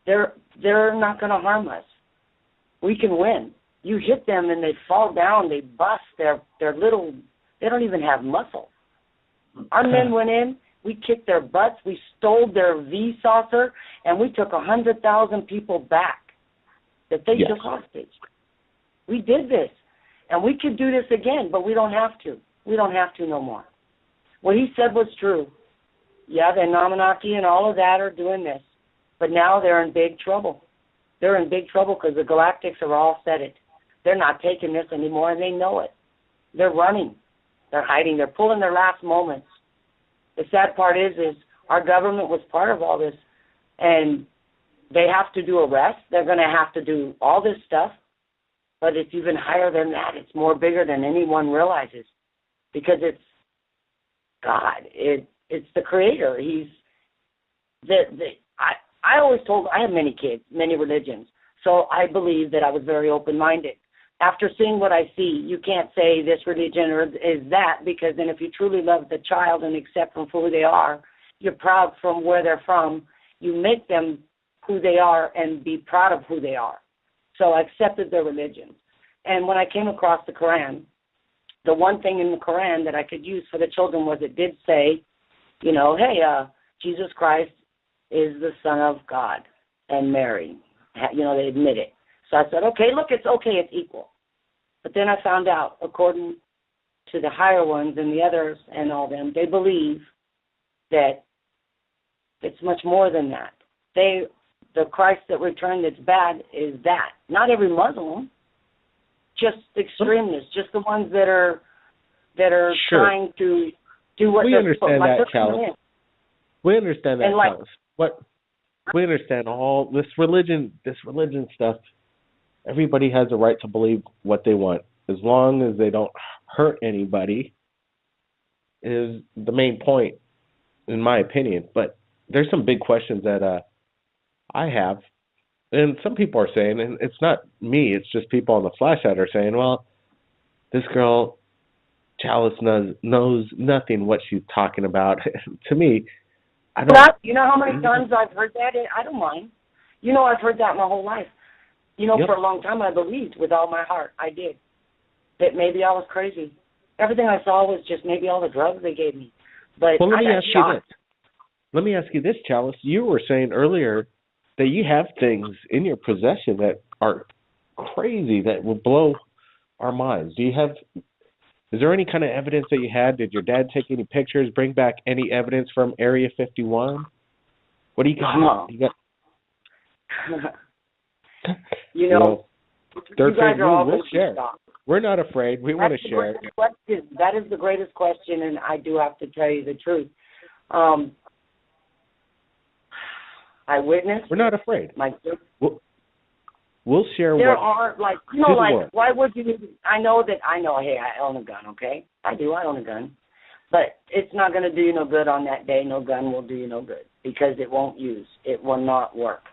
they're not going to harm us. We can win. You hit them and they fall down, they bust, they're little, they don't even have muscle. Our men went in, we kicked their butts, we stole their V saucer, and we took 100,000 people back that they took hostage. We did this, and we could do this again, but we don't have to. We don't have to no more. What he said was true. Yeah, the Anunnaki and all of that are doing this, but now they're in big trouble. They're in big trouble because the Galactics are all set it. They're not taking this anymore, and they know it. They're running. They're hiding. They're pulling their last moments. The sad part is our government was part of all this, and they have to do arrests. They're going to have to do all this stuff, but it's even higher than that. It's more bigger than anyone realizes because it's God. It's the Creator. He's I always told, I have many kids, many religions, so I believe that I was very open-minded. After seeing what I see, you can't say this religion or is that, because then if you truly love the child and accept them for who they are, you're proud from where they're from, you make them who they are and be proud of who they are. So I accepted their religion. And when I came across the Quran, the one thing in the Quran that I could use for the children was it did say, you know, hey, Jesus Christ is the Son of God and Mary. You know, they admit it. So I said, okay, look, it's okay, it's equal. But then I found out, according to the higher ones and the others and all them, they believe that it's much more than that. The Christ that returned that's bad is that. Not every Muslim, just extremists, just the ones that are trying to do what they're supposed to. We understand that, Chalice. We understand that, Chalice. We understand all this religion stuff. Everybody has a right to believe what they want, as long as they don't hurt anybody, is the main point, in my opinion. But there's some big questions that I have, and some people are saying, and it's not me, it's just people on the flash side are saying, well, this girl, Chalice, knows nothing what she's talking about. To me, I don't... You know how many times I've heard that? I don't mind. You know, I've heard that my whole life. You know, for a long time I believed with all my heart. I did. That maybe I was crazy. Everything I saw was just maybe all the drugs they gave me. But well, I got shocked. Let me ask you this, Chalice. You were saying earlier that you have things in your possession that are crazy, that will blow our minds. Is there any kind of evidence that you had? Did your dad take any pictures, bring back any evidence from Area 51? What do you got? You know, you guys are all we'll share. We're not afraid. We want to share. That is the greatest question, and I do have to tell you the truth. I witnessed. We're not afraid. We'll share. There are, like, you know, like, why would you? I know, hey, I own a gun, okay? I own a gun. But it's not going to do you no good on that day. No gun will do you no good because it won't use. It will not work.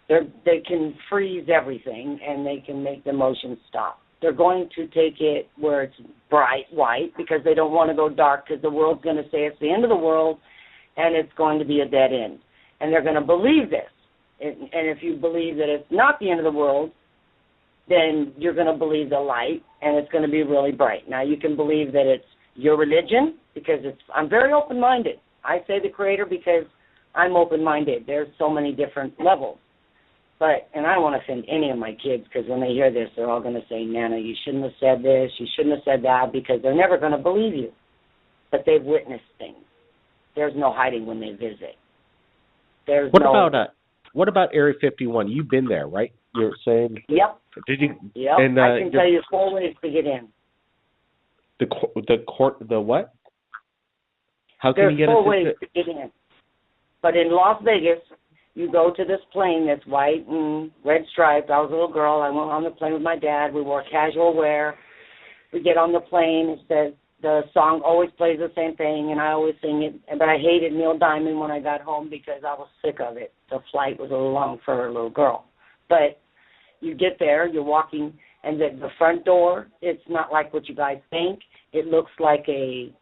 They can freeze everything, and they can make the motion stop. They're going to take it where it's bright white because they don't want to go dark because the world's going to say it's the end of the world, and it's going to be a dead end. And they're going to believe this. And if you believe that it's not the end of the world, then you're going to believe the light, and it's going to be really bright. Now, you can believe that it's your religion because I'm very open-minded. I say the Creator because I'm open-minded. There's so many different levels. And I don't want to offend any of my kids because when they hear this, they're all going to say, Nana, you shouldn't have said this, you shouldn't have said that, because they're never going to believe you. But they've witnessed things. There's no hiding when they visit. What about Area 51? You've been there, right? You're saying? Yep. Did you? Yep. And, I can tell you 4 ways to get in. The what? How can There's you get 4 ways to get in. But in Las Vegas, you go to this plane that's white and red striped. I was a little girl. I went on the plane with my dad. We wore casual wear. We get on the plane. It says the song always plays the same thing, and I always sing it. But I hated Neil Diamond when I got home because I was sick of it. The flight was a little long for a little girl. But you get there, you're walking, and the front door, it's not like what you guys think. It looks like a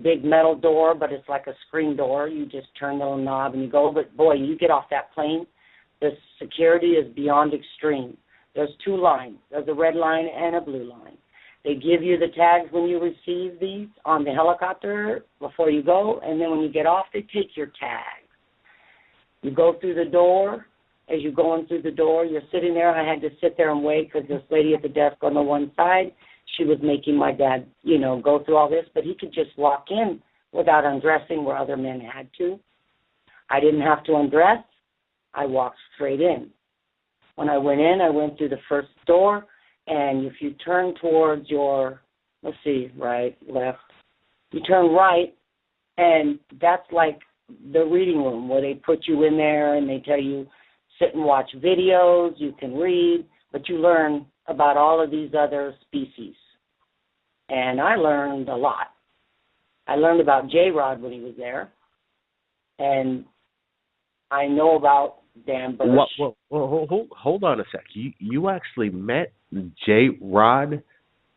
big metal door, but it's like a screen door. You just turn the little knob and you go. But, boy, you get off that plane, The security is beyond extreme. There's 2 lines. There's a red line and a blue line. They give you the tags when you receive these on the helicopter before you go, and then when you get off, they take your tags. You go through the door. As you're going through the door, you're sitting there. I had to sit there and wait because this lady at the desk on the one side, she was making my dad, go through all this, but he could just walk in without undressing where other men had to. I didn't have to undress. I walked straight in. When I went in, I went through the first door, and if you turn towards your, right, left, you turn right, and that's like the reading room where they put you in there and they tell you, sit and watch videos, you can read, but you learn about all of these other species. And I learned a lot. I learned about J-Rod when he was there, and I know about Dan Burch. Hold on a sec. You actually met J-Rod?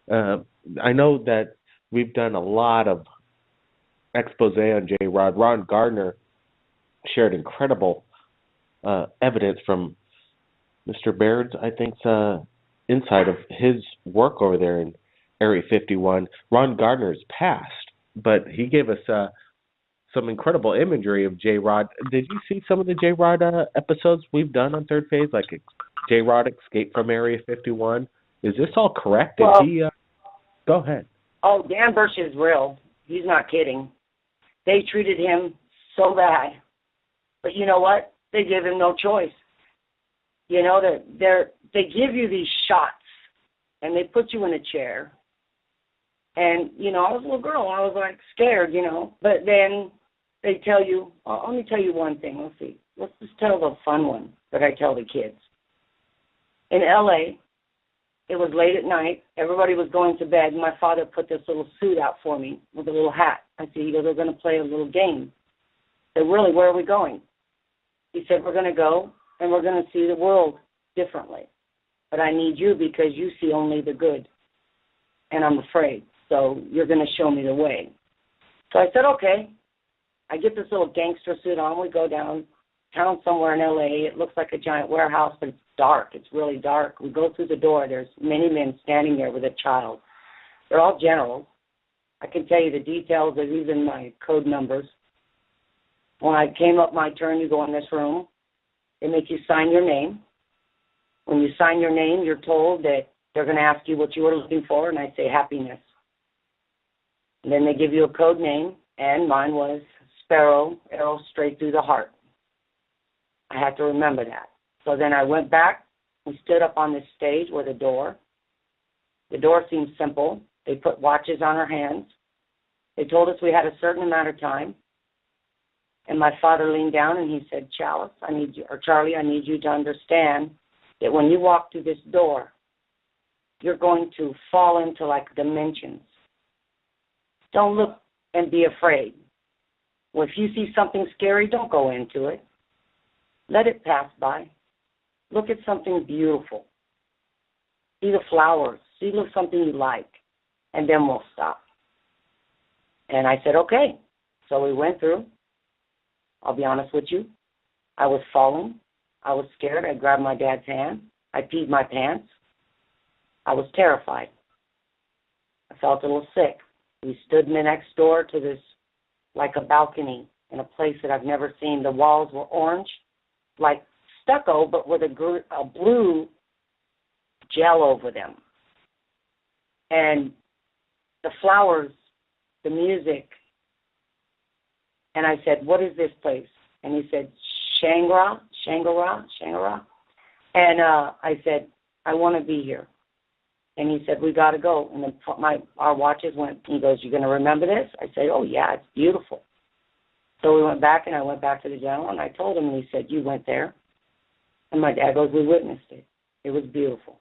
I know that we've done a lot of expose on J-Rod. Ron Gardner shared incredible evidence from Mr. Baird's, I think, inside of his work over there in Area 51. Ron Gardner's passed, but he gave us some incredible imagery of J-Rod. Did you see some of the J-Rod episodes we've done on Third Phase, like J-Rod Escape from Area 51? Is this all correct? Well, go ahead. Oh, Dan Burch is real. He's not kidding. They treated him so bad. But you know what? They gave him no choice. They give you these shots, and they put you in a chair. And, I was a little girl. I was, scared, But then they tell you, let me tell you one thing. Let's see. Let's just tell the fun one that I tell the kids. In L.A., it was late at night. Everybody was going to bed, and my father put this little suit out for me with a little hat. I said, he goes, we're going to play a little game. I said, really, where are we going? He said, we're going to go, and we're going to see the world differently. But I need you because you see only the good, and I'm afraid. So you're going to show me the way. So I said, okay. I get this little gangster suit on. We go downtown somewhere in L.A. It looks like a giant warehouse, but it's dark. It's really dark. We go through the door. There's many men standing there with a child. They're all generals. I can tell you the details of even my code numbers. When I came up my turn, you go in this room. They make you sign your name. When you sign your name, you're told that they're going to ask you what you were looking for, and I say happiness. And then they give you a code name, and mine was Sparrow, arrow straight through the heart. I had to remember that. So then I went back. We stood up on this stage with a door. The door seemed simple. They put watches on our hands. They told us we had a certain amount of time. And my father leaned down and he said, Charlie, I need you to understand that when you walk through this door, you're going to fall into like dimensions. Don't look and be afraid. Well, if you see something scary, don't go into it. Let it pass by. Look at something beautiful. See the flowers. See something you like. And then we'll stop. And I said, okay. So we went through. I'll be honest with you. I was falling. I was scared. I grabbed my dad's hand. I peed my pants. I was terrified. I felt a little sick. We stood in the next door to this, like a balcony in a place that I've never seen. The walls were orange, like stucco, but with a blue gel over them. And the flowers, the music. And I said, what is this place? And he said, Shangri-La. And I said, I want to be here. And he said, we got to go. And then our watches went. He goes, you going to remember this? I said, oh, yeah, it's beautiful. So we went back, and I went back to the general, and I told him, and he said, you went there? And my dad goes, we witnessed it. It was beautiful.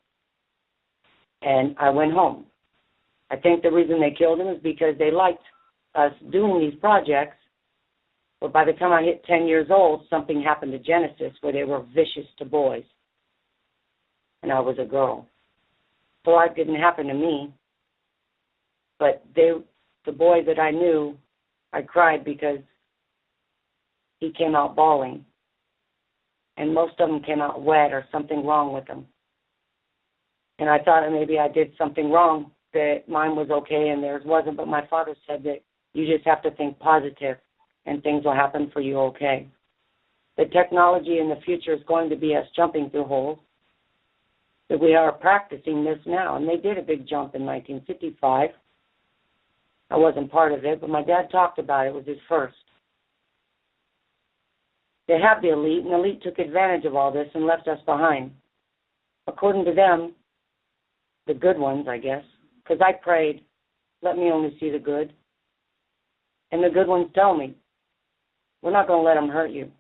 And I went home. I think the reason they killed him is because they liked us doing these projects. But by the time I hit 10 years old, something happened to Genesis where they were vicious to boys. And I was a girl. So that didn't happen to me. But the boy that I knew, I cried because he came out bawling. and most of them came out wet or something wrong with them. And I thought that maybe I did something wrong, that mine was okay and theirs wasn't, but my father said that you just have to think positive and things will happen for you okay. The technology in the future is going to be us jumping through holes, that we are practicing this now. And they did a big jump in 1955. I wasn't part of it, but my dad talked about it. It was his first. They have the elite, and the elite took advantage of all this and left us behind. According to them, the good ones, I guess, because I prayed, let me only see the good. And the good ones tell me, we're not going to let them hurt you.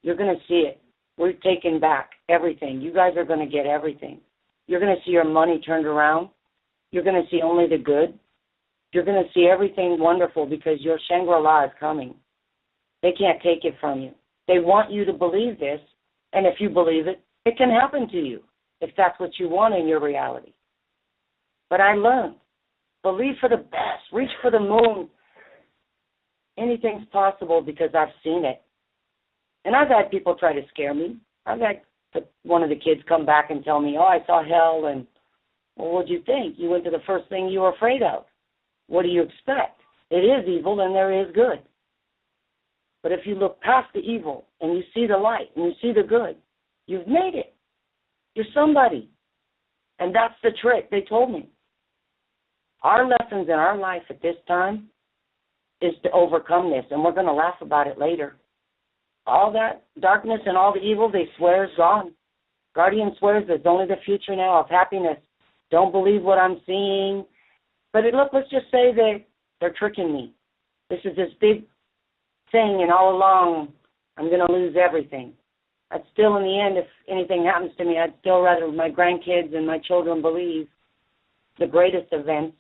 You're going to see it. We're taking back everything. You guys are going to get everything. You're going to see your money turned around. You're going to see only the good. You're going to see everything wonderful because your Shangri-La is coming. They can't take it from you. They want you to believe this, and if you believe it, it can happen to you if that's what you want in your reality. But I learned, believe for the best, reach for the moon. Anything's possible because I've seen it. And I've had people try to scare me. I've had one of the kids come back and tell me, oh, I saw hell, and, well, what'd you think? You went to the first thing you were afraid of. What do you expect? It is evil and there is good. But if you look past the evil and you see the light and you see the good, you've made it. You're somebody. And that's the trick. They told me. Our lessons in our life at this time is to overcome this, and we're going to laugh about it later. All that darkness and all the evil, they swear is gone. Guardian swears there's only the future now of happiness. Don't believe what I'm seeing. But look, let's just say they're tricking me. This is this big thing, and all along I'm going to lose everything. I'd still, in the end, if anything happens to me, I'd still rather my grandkids and my children believe the greatest events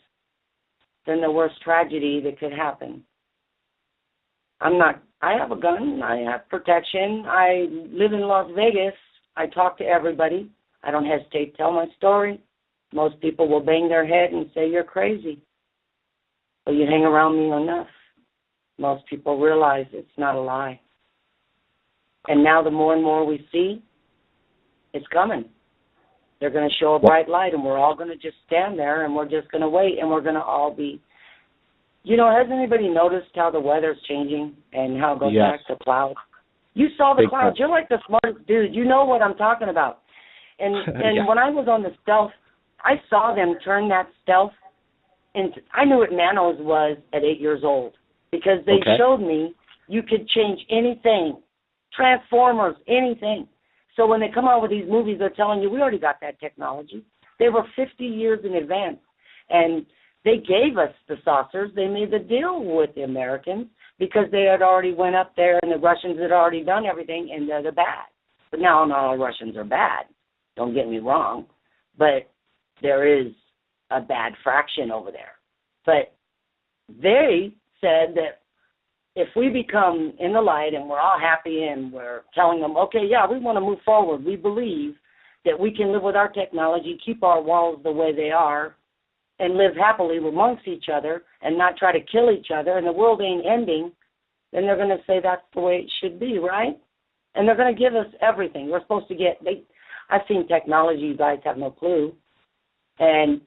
than the worst tragedy that could happen. I have a gun. I have protection. I live in Las Vegas. I talk to everybody. I don't hesitate to tell my story. Most people will bang their head and say, you're crazy. But you hang around me enough, most people realize it's not a lie. And now the more and more we see, it's coming. They're going to show a bright light, and we're all going to just stand there, and we're just going to wait, and we're going to all be. Has anybody noticed how the weather's changing and how it goes back to clouds? You saw the clouds. You're like the smartest dude. You know what I'm talking about. And when I was on the stealth, I saw them turn that stealth into, I knew what nanos was at 8 years old because they showed me you could change anything, Transformers, anything. So when they come out with these movies, they're telling you, we already got that technology. They were 50 years in advance. And they gave us the saucers. They made the deal with the Americans because they had already went up there and the Russians had already done everything, and they're the bad. But now not all Russians are bad. Don't get me wrong. But there is a bad fraction over there. But they said that if we become in the light and we're all happy and we're telling them, okay, yeah, we want to move forward. We believe that we can live with our technology, keep our walls the way they are, and live happily amongst each other and not try to kill each other, and the world ain't ending, then they're going to say that's the way it should be, right? And they're going to give us everything. We're supposed to get, I've seen technology, you guys have no clue. And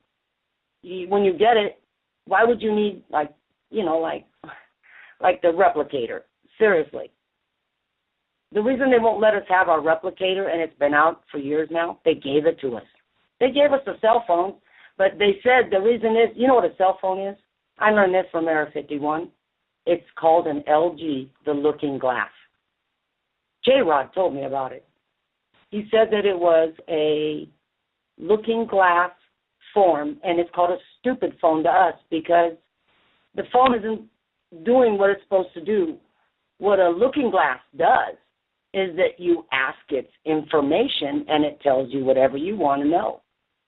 when you get it, why would you need, like the replicator? Seriously. The reason they won't let us have our replicator, and it's been out for years now, they gave it to us. They gave us a cell phone, but they said the reason is, you know what a cell phone is? I learned this from Area 51. It's called an LG, the looking glass. J-Rod told me about it. He said that it was a looking glass form, and it's called a stupid phone to us because the phone isn't doing what it's supposed to do. What a looking glass does is that you ask its information, and it tells you whatever you want to know.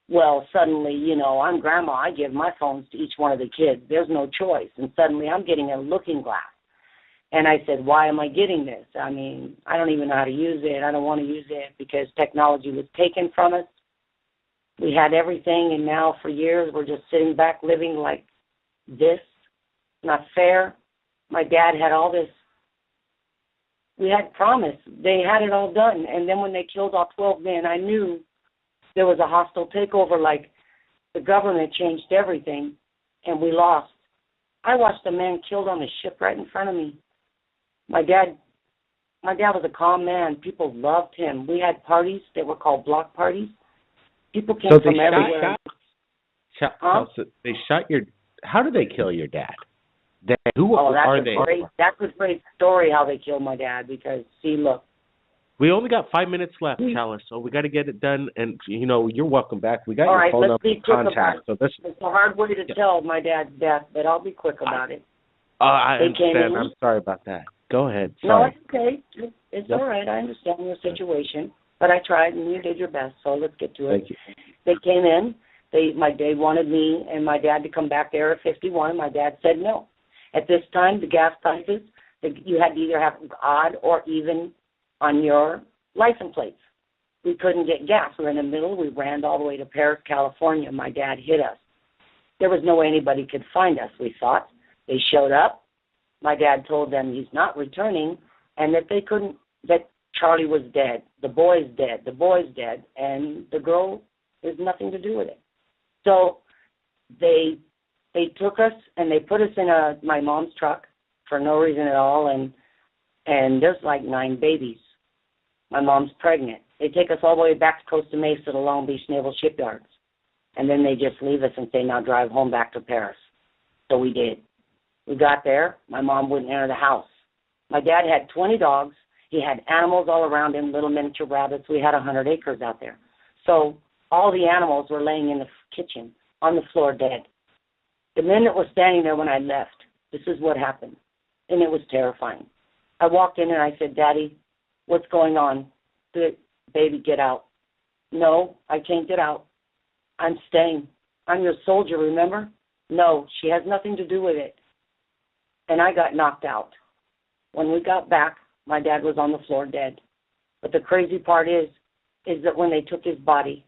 Well, suddenly, I'm grandma. I give my phones to each one of the kids. There's no choice. And suddenly I'm getting a looking glass. And I said, why am I getting this? I mean, I don't even know how to use it. I don't want to use it because technology was taken from us. We had everything, and now for years we're just sitting back living like this. Not fair. My dad had all this We had promised. They had it all done. And then when they killed all 12 men, I knew there was a hostile takeover, like the government changed everything, and we lost. I watched a man killed on a ship right in front of me. My dad was a calm man. People loved him. We had parties that were called block parties. People came from everywhere. They shot your. How did they kill your dad? Who are they? That's a great story how they killed my dad. Because look, we only got 5 minutes left, Chalice, so we got to get it done. And you're welcome back. We got your phone number and contact. So it's a hard way to tell my dad's death, but I'll be quick about it. I understand. I'm sorry about that. Go ahead. Sorry. No, it's okay. It's all right. I understand your situation, but I tried and you did your best. So let's get to it. Thank you. They came in. They wanted me and my dad to come back there at 51. My dad said no. At this time, the gas prices, you had to either have odd or even on your license plates. We couldn't get gas. We were in the middle. We ran all the way to Paris, California. My dad hit us. There was no way anybody could find us, we thought. They showed up. My dad told them he's not returning and that that Charlie was dead. The boy's dead. The boy's dead. And the girl has nothing to do with it. So they took us and they put us in my mom's truck for no reason at all. And there's like 9 babies. My mom's pregnant. They take us all the way back to Costa Mesa to Long Beach Naval Shipyards. And then they just leave us and say, now drive home back to Paris. So we did. We got there. My mom wouldn't enter the house. My dad had 20 dogs. He had animals all around him, little miniature rabbits. We had 100 acres out there. So all the animals were laying in the kitchen on the floor dead. The men that were standing there when I left, this is what happened. And it was terrifying. I walked in and I said, Daddy, what's going on? Baby, get out. No, I can't get out. I'm staying. I'm your soldier, remember? No, she has nothing to do with it. And I got knocked out. When we got back, my dad was on the floor dead. But the crazy part is that when they took his body,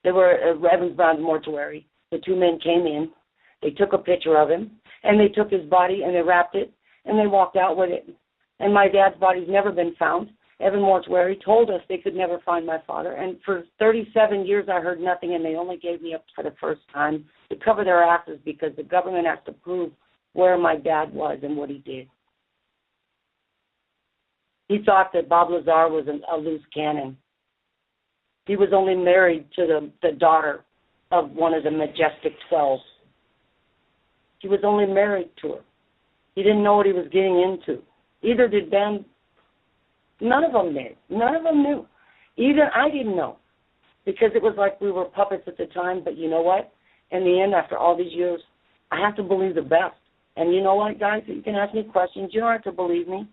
they were at Evans Brown's mortuary. The 2 men came in. They took a picture of him, and they took his body, and they wrapped it, and they walked out with it. And my dad's body's never been found. Evan Mortuary told us they could never find my father. And for 37 years, I heard nothing, and they only gave me up for the first time to cover their asses because the government has to prove where my dad was and what he did. He thought that Bob Lazar was a loose cannon. He was only married to the daughter of one of the Majestic 12. He was only married to her. He didn't know what he was getting into. Either did Ben. None of them did. None of them knew. Even I didn't know because it was like we were puppets at the time. But you know what? In the end, after all these years, I have to believe the best. And you know what, guys? You can ask me questions. You don't have to believe me.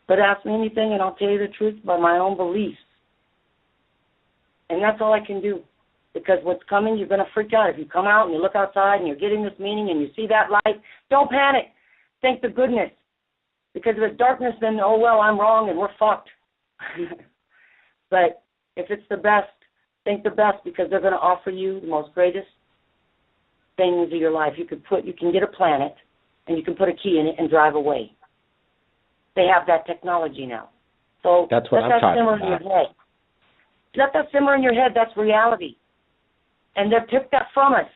But ask me anything, and I'll tell you the truth by my own beliefs. And that's all I can do. Because what's coming, you're going to freak out. If you come out and you look outside and you're getting this meaning and you see that light, don't panic. Thank the goodness. Because if it's darkness, then, oh, well, I'm wrong and we're fucked. But if it's the best, think the best because they're going to offer you the most greatest things of your life. You can get a planet and you can put a key in it and drive away. They have that technology now. So that's what I'm talking about. In your head. Let that simmer in your head. That's reality. And they took that from us.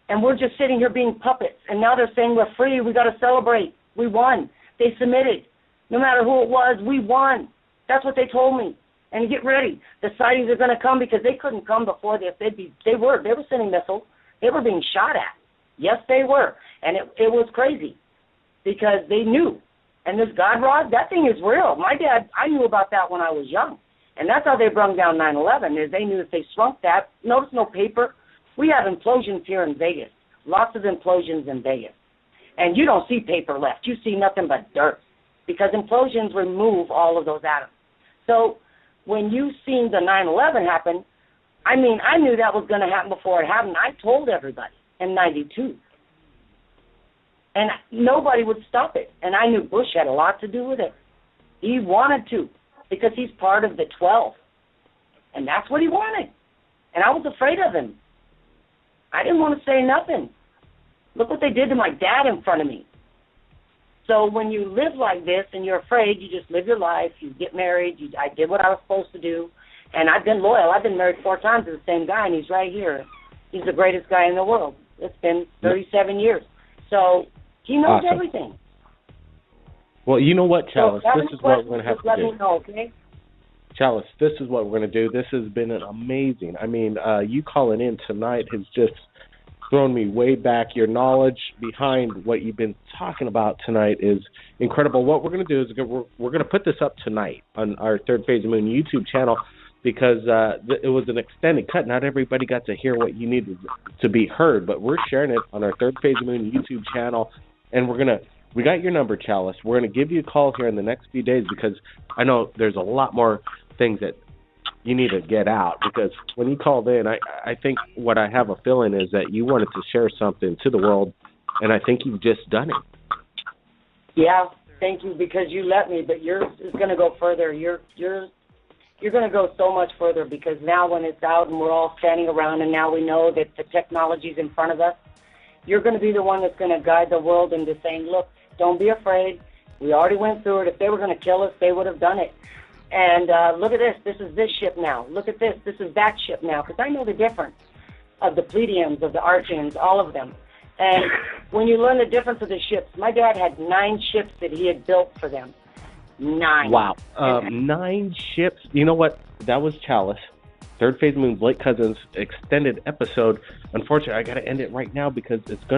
And we're just sitting here being puppets. And now they're saying we're free. We got to celebrate. We won. They submitted. No matter who it was, we won. That's what they told me. And get ready. The sightings are going to come because they couldn't come before this. They were sending missiles. They were being shot at. Yes, they were. And it was crazy because they knew. And this God rod, that thing is real. My dad, I knew about that when I was young. And that's how they brung down 9/11, is they knew if they shrunk that, notice no paper. We have implosions here in Vegas, lots of implosions in Vegas. And you don't see paper left. You see nothing but dirt because implosions remove all of those atoms. So when you seen the 9/11 happen, I mean, I knew that was going to happen before it happened. I told everybody in 92. And nobody would stop it. And I knew Bush had a lot to do with it. He wanted to because he's part of the 12. And that's what he wanted. And I was afraid of him. I didn't want to say nothing. Look what they did to my dad in front of me. So when you live like this and you're afraid, you just live your life. You get married. I did what I was supposed to do, and I've been loyal. I've been married 4 times to the same guy, and he's right here. He's the greatest guy in the world. It's been 37 years. So he knows everything. Well, you know what, Chalice? So this is what we're going to have to do. Let me know, okay? Chalice, this is what we're going to do. This has been an amazing. I mean, you calling in tonight has just thrown me way back. Your knowledge behind what you've been talking about tonight is incredible. What we're going to do is we're going to put this up tonight on our Third Phase of Moon YouTube channel because it was an extended cut. Not everybody got to hear what you needed to be heard, but we're sharing it on our Third Phase of Moon YouTube channel, and we got your number, Chalice. We're going to give you a call here in the next few days because I know there's a lot more things that you need to get out, because when you called in, I think what I have a feeling is that you wanted to share something to the world, and I think you've just done it. Yeah, thank you, because you let me, but yours is going to go further. You're going to go so much further, because now when it's out and we're all standing around and now we know that the technology's in front of us, you're going to be the one that's going to guide the world into saying, look, don't be afraid. We already went through it. If they were going to kill us, they would have done it. And look at this. This is this ship now. Look at this. This is that ship now. Because I know the difference of the Pleiadians, of the Archeans, all of them. And when you learn the difference of the ships, my dad had 9 ships that he had built for them. 9. Wow. 9 ships. You know what? That was Chalice. Third Phase Moon, Blake Cousins extended episode. Unfortunately, I got to end it right now because it's going to